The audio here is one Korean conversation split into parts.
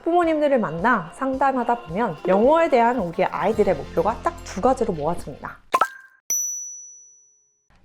학부모님들을 만나 상담하다 보면 영어에 대한 우리 아이들의 목표가 딱 두 가지로 모아집니다.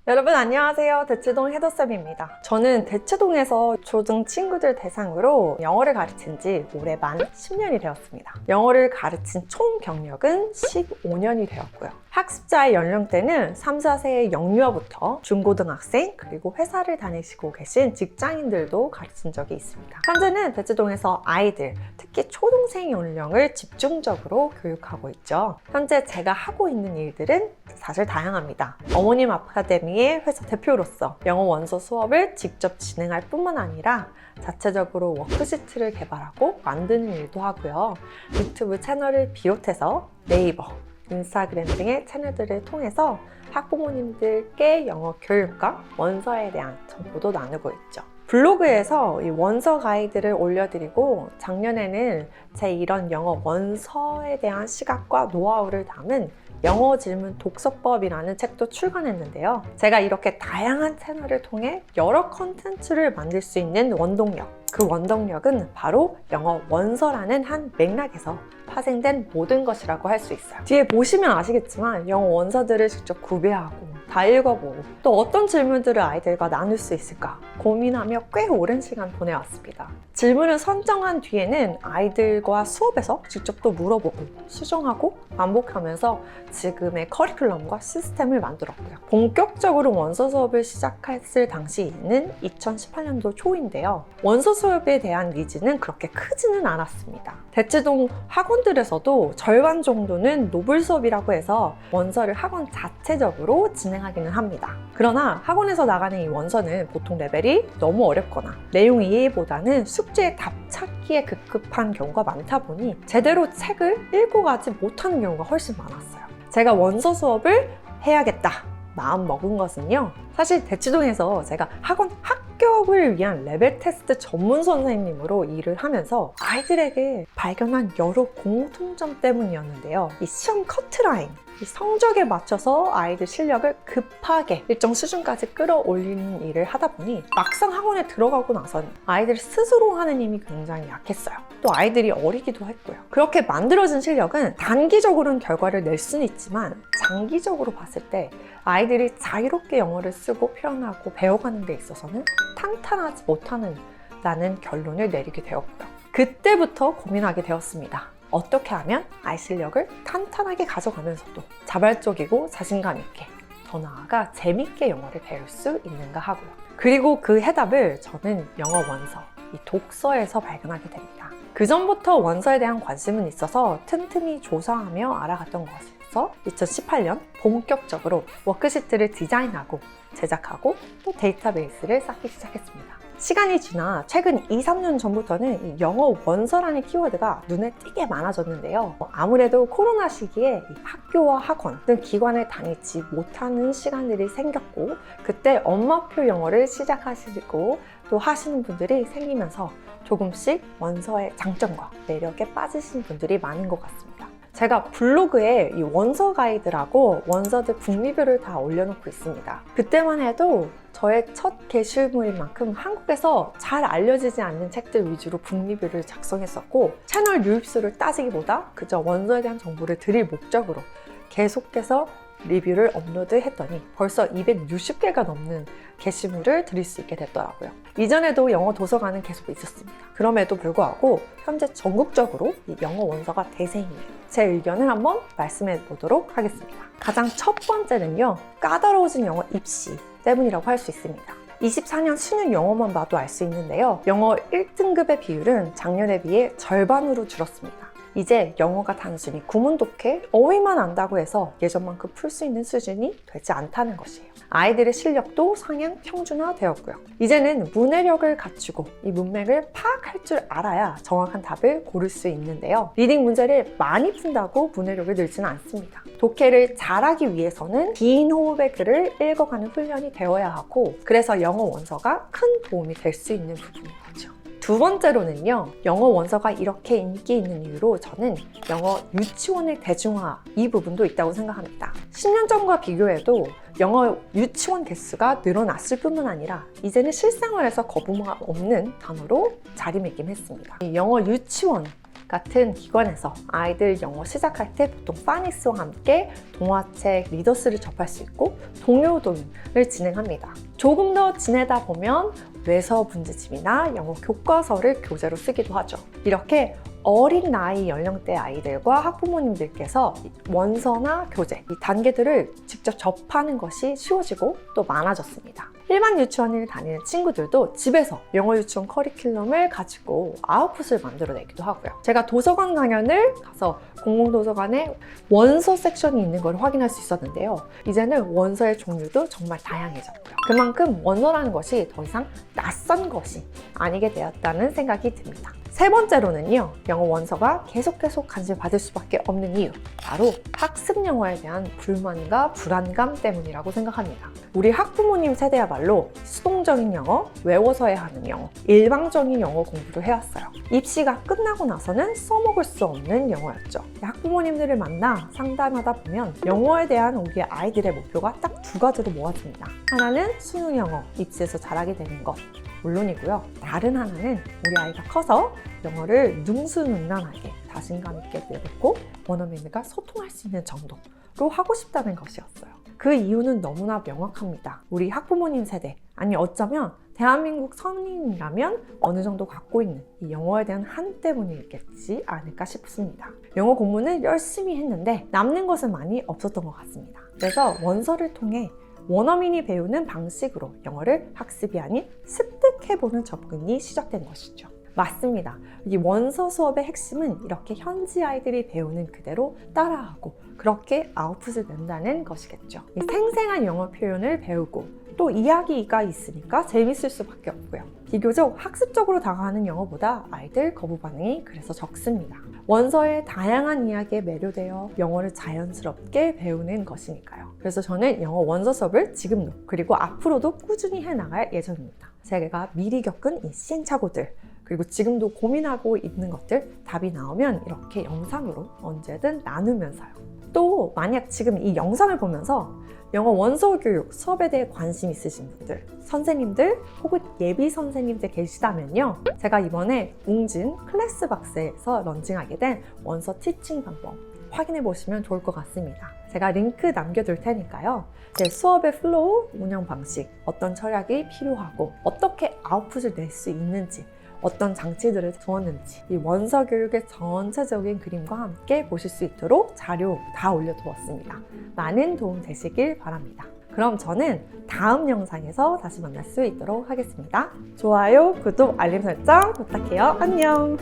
여러분 안녕하세요. 대치동 헤더쌤입니다. 저는 대치동에서 초등 친구들 대상으로 영어를 가르친 지 올해 만 10년이 되었습니다. 영어를 가르친 총 경력은 15년이 되었고요. 학습자의 연령대는 3, 4세의 영유아부터 중고등학생 그리고 회사를 다니시고 계신 직장인들도 가르친 적이 있습니다. 현재는 대치동에서 아이들, 특히 초등생 연령을 집중적으로 교육하고 있죠. 현재 제가 하고 있는 일들은 사실 다양합니다. 어머님 아카데미의 회사 대표로서 영어 원서 수업을 직접 진행할 뿐만 아니라 자체적으로 워크시트를 개발하고 만드는 일도 하고요. 유튜브 채널을 비롯해서 네이버, 인스타그램 등의 채널들을 통해서 학부모님들께 영어 교육과 원서에 대한 정보도 나누고 있죠. 블로그에서 이 원서 가이드를 올려드리고 작년에는 제 이런 영어 원서에 대한 시각과 노하우를 담은 영어 질문 독서법이라는 책도 출간했는데요. 제가 이렇게 다양한 채널을 통해 여러 컨텐츠를 만들 수 있는 원동력, 그 원동력은 바로 영어 원서라는 한 맥락에서 파생된 모든 것이라고 할 수 있어요. 뒤에 보시면 아시겠지만 영어 원서들을 직접 구매하고 다 읽어보고 또 어떤 질문들을 아이들과 나눌 수 있을까 고민하며 꽤 오랜 시간 보내왔습니다. 질문을 선정한 뒤에는 아이들과 수업에서 직접 또 물어보고 수정하고 반복하면서 지금의 커리큘럼과 시스템을 만들었고요. 본격적으로 원서 수업을 시작했을 당시에는 2018년도 초인데요. 원서 수업에 대한 니즈는 그렇게 크지는 않았습니다. 대치동 학원들에서도 절반 정도는 노블 수업이라고 해서 원서를 학원 자체적으로 진행하기는 합니다. 그러나 학원에서 나가는 이 원서는 보통 레벨이 너무 어렵거나 내용 이해보다는 숙제의 답 찾기에 급급한 경우가 많다 보니 제대로 책을 읽고 가지 못하는 경우가 훨씬 많았어요. 제가 원서 수업을 해야겠다 마음 먹은 것은요, 사실 대치동에서 제가 학원 합격을 위한 레벨 테스트 전문 선생님으로 일을 하면서 아이들에게 발견한 여러 공통점 때문이었는데요. 이 시험 커트라인, 이 성적에 맞춰서 아이들 실력을 급하게 일정 수준까지 끌어올리는 일을 하다 보니 막상 학원에 들어가고 나서는 아이들 스스로 하는 힘이 굉장히 약했어요. 또 아이들이 어리기도 했고요. 그렇게 만들어진 실력은 단기적으로는 결과를 낼 수는 있지만 장기적으로 봤을 때 아이들이 자유롭게 영어를 쓰고 표현하고 배워가는 데 있어서는 탄탄하지 못하는 라는 결론을 내리게 되었고요. 그때부터 고민하게 되었습니다. 어떻게 하면 아이 실력을 탄탄하게 가져가면서도 자발적이고 자신감 있게, 더 나아가 재밌게 영어를 배울 수 있는가 하고요. 그리고 그 해답을 저는 영어 원서, 이 독서에서 발견하게 됩니다. 그 전부터 원서에 대한 관심은 있어서 틈틈이 조사하며 알아갔던 것에서 2018년 본격적으로 워크시트를 디자인하고 제작하고 또 데이터베이스를 쌓기 시작했습니다. 시간이 지나 최근 2, 3년 전부터는 이 영어 원서라는 키워드가 눈에 띄게 많아졌는데요. 아무래도 코로나 시기에 학교와 학원 등 기관을 다니지 못하는 시간들이 생겼고 그때 엄마표 영어를 시작하시고 또 하시는 분들이 생기면서 조금씩 원서의 장점과 매력에 빠지신 분들이 많은 것 같습니다. 제가 블로그에 이 원서 가이드라고 원서들 북리뷰를 다 올려놓고 있습니다. 그때만 해도 저의 첫 게시물인 만큼 한국에서 잘 알려지지 않는 책들 위주로 북리뷰를 작성했었고 채널 유입수를 따지기보다 그저 원서에 대한 정보를 드릴 목적으로 계속해서 리뷰를 업로드했더니 벌써 260개가 넘는 게시물을 드릴 수 있게 됐더라고요. 이전에도 영어 도서관은 계속 있었습니다. 그럼에도 불구하고 현재 전국적으로 이 영어 원서가 대세입니다. 제 의견을 한번 말씀해 보도록 하겠습니다. 가장 첫 번째는요, 까다로워진 영어 입시 때문이라고 할 수 있습니다. 24년 수능 영어만 봐도 알 수 있는데요. 영어 1등급의 비율은 작년에 비해 절반으로 줄었습니다. 이제 영어가 단순히 구문 독해, 어휘만 안다고 해서 예전만큼 풀 수 있는 수준이 되지 않다는 것이에요. 아이들의 실력도 상향 평준화되었고요. 이제는 문해력을 갖추고 이 문맥을 파악할 줄 알아야 정확한 답을 고를 수 있는데요. 리딩 문제를 많이 푼다고 문해력을 늘지는 않습니다. 독해를 잘하기 위해서는 긴 호흡의 글을 읽어가는 훈련이 되어야 하고 그래서 영어 원서가 큰 도움이 될 수 있는 부분인 거죠. 두 번째로는요, 영어 원서가 이렇게 인기 있는 이유로 저는 영어 유치원의 대중화 이 부분도 있다고 생각합니다. 10년 전과 비교해도 영어 유치원 개수가 늘어났을 뿐만 아니라 이제는 실생활에서 거부감 없는 단어로 자리매김했습니다. 이 영어 유치원 같은 기관에서 아이들 영어 시작할 때 보통 파닉스와 함께 동화책, 리더스를 접할 수 있고 동요 도입을 진행합니다. 조금 더 지내다 보면 외서 문제집이나 영어 교과서를 교재로 쓰기도 하죠. 이렇게 어린 나이 연령대 아이들과 학부모님들께서 원서나 교재, 이 단계들을 직접 접하는 것이 쉬워지고 또 많아졌습니다. 일반 유치원을 다니는 친구들도 집에서 영어 유치원 커리큘럼을 가지고 아웃풋을 만들어내기도 하고요. 제가 도서관 강연을 가서 공공도서관에 원서 섹션이 있는 걸 확인할 수 있었는데요. 이제는 원서의 종류도 정말 다양해졌고요. 그만큼 원서라는 것이 더 이상 낯선 것이 아니게 되었다는 생각이 듭니다. 세 번째로는요, 영어 원서가 계속 관심을 받을 수밖에 없는 이유, 바로 학습 영어에 대한 불만과 불안감 때문이라고 생각합니다. 우리 학부모님 세대야말로 수동적인 영어, 외워서 해야 하는 영어, 일방적인 영어 공부를 해왔어요. 입시가 끝나고 나서는 써먹을 수 없는 영어였죠. 학부모님들을 만나 상담하다 보면 영어에 대한 우리 아이들의 목표가 딱 두 가지로 모아집니다. 하나는 수능 영어, 입시에서 잘하게 되는 것, 물론이고요. 다른 하나는 우리 아이가 커서 영어를 능수능란하게 자신감 있게 내뱉고 원어민들과 소통할 수 있는 정도로 하고 싶다는 것이었어요. 그 이유는 너무나 명확합니다. 우리 학부모님 세대, 아니 어쩌면 대한민국 성인이라면 어느 정도 갖고 있는 이 영어에 대한 한 때문이겠지 않을까 싶습니다. 영어 공부는 열심히 했는데 남는 것은 많이 없었던 것 같습니다. 그래서 원서를 통해 원어민이 배우는 방식으로 영어를 학습이 아닌 습득해보는 접근이 시작된 것이죠. 맞습니다. 이 원서 수업의 핵심은 이렇게 현지 아이들이 배우는 그대로 따라하고 그렇게 아웃풋을 낸다는 것이겠죠. 이 생생한 영어 표현을 배우고 또 이야기가 있으니까 재밌을 수밖에 없고요. 비교적 학습적으로 다가가는 영어보다 아이들 거부 반응이 그래서 적습니다. 원서의 다양한 이야기에 매료되어 영어를 자연스럽게 배우는 것이니까요. 그래서 저는 영어 원서 수업을 지금도 그리고 앞으로도 꾸준히 해나갈 예정입니다. 제가 미리 겪은 이 시행착오들 그리고 지금도 고민하고 있는 것들 답이 나오면 이렇게 영상으로 언제든 나누면서요. 또 만약 지금 이 영상을 보면서 영어 원서 교육 수업에 대해 관심 있으신 분들, 선생님들 혹은 예비 선생님들 계시다면요. 제가 이번에 웅진 클래스박스에서 런칭하게 된 원서 티칭 방법 확인해 보시면 좋을 것 같습니다. 제가 링크 남겨둘 테니까요. 제 수업의 플로우, 운영 방식, 어떤 철학이 필요하고 어떻게 아웃풋을 낼 수 있는지 어떤 장치들을 두었는지 이 원서 교육의 전체적인 그림과 함께 보실 수 있도록 자료 다 올려두었습니다. 많은 도움 되시길 바랍니다. 그럼 저는 다음 영상에서 다시 만날 수 있도록 하겠습니다. 좋아요, 구독, 알림 설정 부탁해요. 안녕!